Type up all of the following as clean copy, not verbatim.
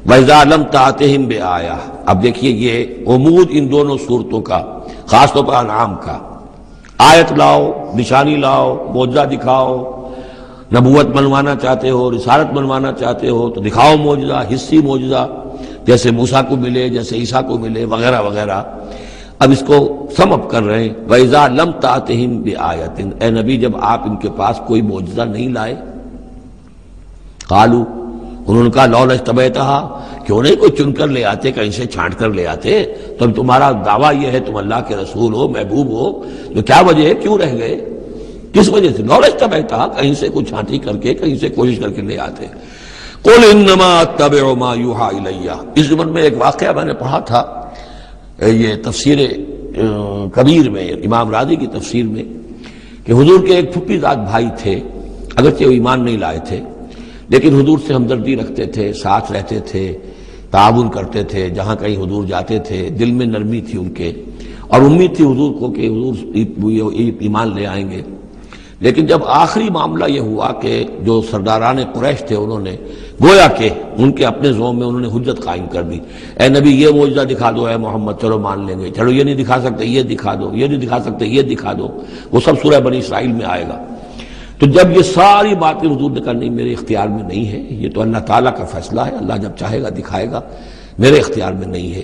وَإِذَا لَمْ تَأْتِهِمْ بِآيَةٍ۔ اب دیکھیے یہ عمود ان دونوں صورتوں کا، خاص طور پر انعام کا، آیت لاؤ، نشانی لاؤ، معجزہ دکھاؤ، نبوت منوانا چاہتے ہو، رسالت منوانا چاہتے ہو تو دکھاؤ معجزہ، حصی معجزہ جیسے موسیٰ کو ملے، جیسے عیسیٰ کو ملے، وغیرہ وغیرہ۔ اب اس کو سم اپ کر رہے ہیں، وَإِذَا لَمْ تَأْتِهِمْ بِآيَةٍ، اے نبی جب آپ ان کے پاس کوئی معجزہ نہیں لائے، قالوا، انہوں نے کہا لولا اجتبیتہا، کیوں نہیں کوئی چن کر لے آتے، کہیں سے چھانٹ کر لے آتے، تو تمہارا دعویٰ یہ ہے تم اللہ کے رسول ہو، محبوب ہو، تو کیا وجہ ہے، کیوں رہ گئے، کس وجہ سے؟ لولا اجتبیتہا، کہیں سے کوئی چھانٹی کر کے، کہیں سے کوشش کر کے لے آتے۔ قل انما اتبع ما یوحی الی، اس زمن میں ایک واقعہ میں نے پڑھا تھا، یہ تفسیر کبیر میں، امام راضی کی تفسیر میں، کہ حضور کے ایک پھپھی زاد بھائی تھے، اگرچہ وہ ایمان نہیں لائے تھے لیکن حضور سے ہمدردی رکھتے تھے، ساتھ رہتے تھے، تعاون کرتے تھے، جہاں کہیں حضور جاتے تھے دل میں نرمی تھی ان کے، اور امید تھی حضور کو کہ حضور ایمان لے آئیں گے۔ لیکن جب آخری معاملہ یہ ہوا کہ جو سرداران قریش تھے انہوں نے گویا کہ ان کے اپنے زوم میں انہوں نے حجت قائم کر دی، اے نبی یہ معجزہ دکھا دو، اے محمد چلو مان لیں گے، چلو یہ نہیں دکھا سکتے یہ دکھا دو، یہ نہیں دکھا سکتے یہ دکھا دو، وہ سب سورہ بنی اسرائیل میں آئے گا۔ تو جب یہ ساری باتیں حضور نے کرنی میرے اختیار میں نہیں ہے، یہ تو اللہ تعالیٰ کا فیصلہ ہے، اللہ جب چاہے گا دکھائے گا، میرے اختیار میں نہیں ہے،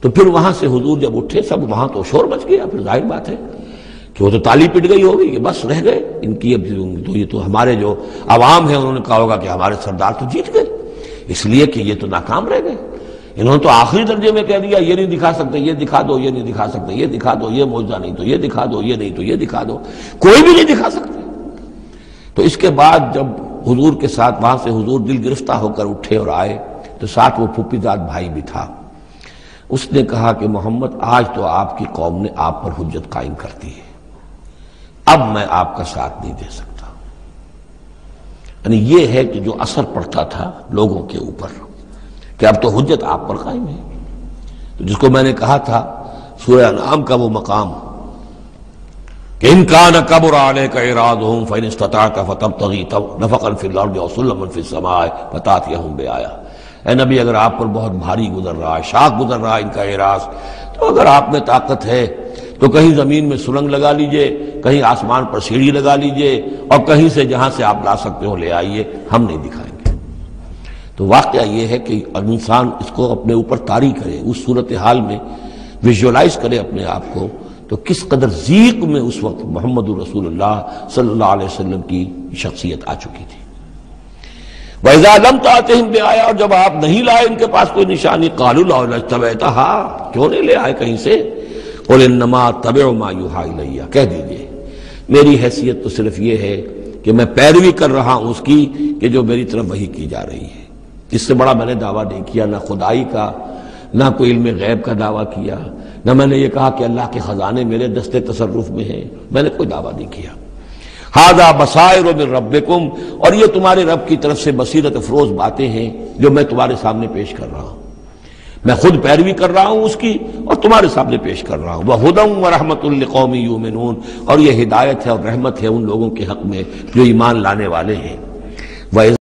تو پھر وہاں سے حضور جب اٹھے سب وہاں تو شور مچ گیا، پھر ظاہر بات ہے کہ وہ تو تالی پٹ گئی ہوگی کہ بس رہ گئے ان کی، اب تو یہ تو ہمارے جو عوام ہیں انہوں نے کہا ہوگا کہ ہمارے سردار تو جیت گئے، اس لیے کہ یہ تو ناکام رہ گئے، انہوں نے تو آخری درجے میں کہہ دیا یہ نہیں دکھا سکتے یہ دکھا دو، یہ نہیں دکھا سکتے یہ دکھا دو، یہ معجزہ نہیں تو یہ دکھا دو، یہ نہیں تو یہ دکھا دو، کوئی بھی نہیں دکھا سکتے۔ تو اس کے بعد جب حضور کے ساتھ وہاں سے حضور دل گرفتہ ہو کر اٹھے اور آئے تو ساتھ وہ پھوپھی زاد بھائی بھی تھا، اس نے کہا کہ محمد آج تو آپ کی قوم نے آپ پر حجت قائم کر دی ہے، اب میں آپ کا ساتھ نہیں دے سکتا۔ یعنی یہ ہے کہ جو اثر پڑتا تھا لوگوں کے اوپر کہ اب تو حجت آپ پر قائم ہے، تو جس کو میں نے کہا تھا سورہ انعام کا وہ مقام کہ ان کان کبر علیک اعراضهم فان استطعت فتبتغي نفقا في الارض وسلما في السماء فتاتيهم بآية، اے نبی اگر آپ پر بہت بھاری گزر رہا ہے، شاق گزر رہا ہے ان کا اعراض، تو اگر آپ میں طاقت ہے تو کہیں زمین میں سرنگ لگا لیجئے، کہیں آسمان پر سیڑھی لگا لیجئے، اور کہیں سے جہاں سے آپ لا سکتے ہو لے آئیے، ہم نہیں دکھائیں گے۔ تو واقعہ یہ ہے کہ انسان اس کو اپنے اوپر طاری کرے، اس صورتحال میں ویژولائز کرے اپنے آپ کو، تو کس قدر ضیق میں اس وقت محمد رسول اللہ صلی اللہ علیہ وسلم کی شخصیت آ چکی تھی۔ وَإِذَا لَمْ تَأْتِهِمْ بِآيَةٍ، اور جب آپ نہیں لائے ان کے پاس کوئی نشانی، قَالُوا لَوْلَا اجْتَبَيْتَهَا، کیوں نہیں لے آئے کہیں سے، قُلْ إِنَّمَا أَتَّبِعُ مَا يُوحَىٰ إِلَيَّ، کہہ دیجئے میری حیثیت تو صرف یہ ہے کہ میں پیروی کر رہا ہوں اس کی کہ جو میری طرف وحی کی جا رہی ہے، اس سے بڑا میں نے دعویٰ نہیں کیا، نہ خدائی کا، نہ کوئی علم غیب کا دعویٰ کیا، نہ میں نے یہ کہا کہ اللہ کے خزانے میرے دستے تصرف میں ہیں، میں نے کوئی دعویٰ نہیں کیا۔ ھذا بصائر من ربکم، اور یہ تمہارے رب کی طرف سے بصیرت افروز باتیں ہیں جو میں تمہارے سامنے پیش کر رہا ہوں، میں خود پیروی کر رہا ہوں اس کی اور تمہارے سامنے پیش کر رہا ہوں۔ وَھدًى وَرَحْمَةٌ لِقَوْمٍ يُؤْمِنُونَ، اور یہ ہدایت ہے اور رحمت ہے ان لوگوں کے حق میں جو ایمان لانے والے ہیں۔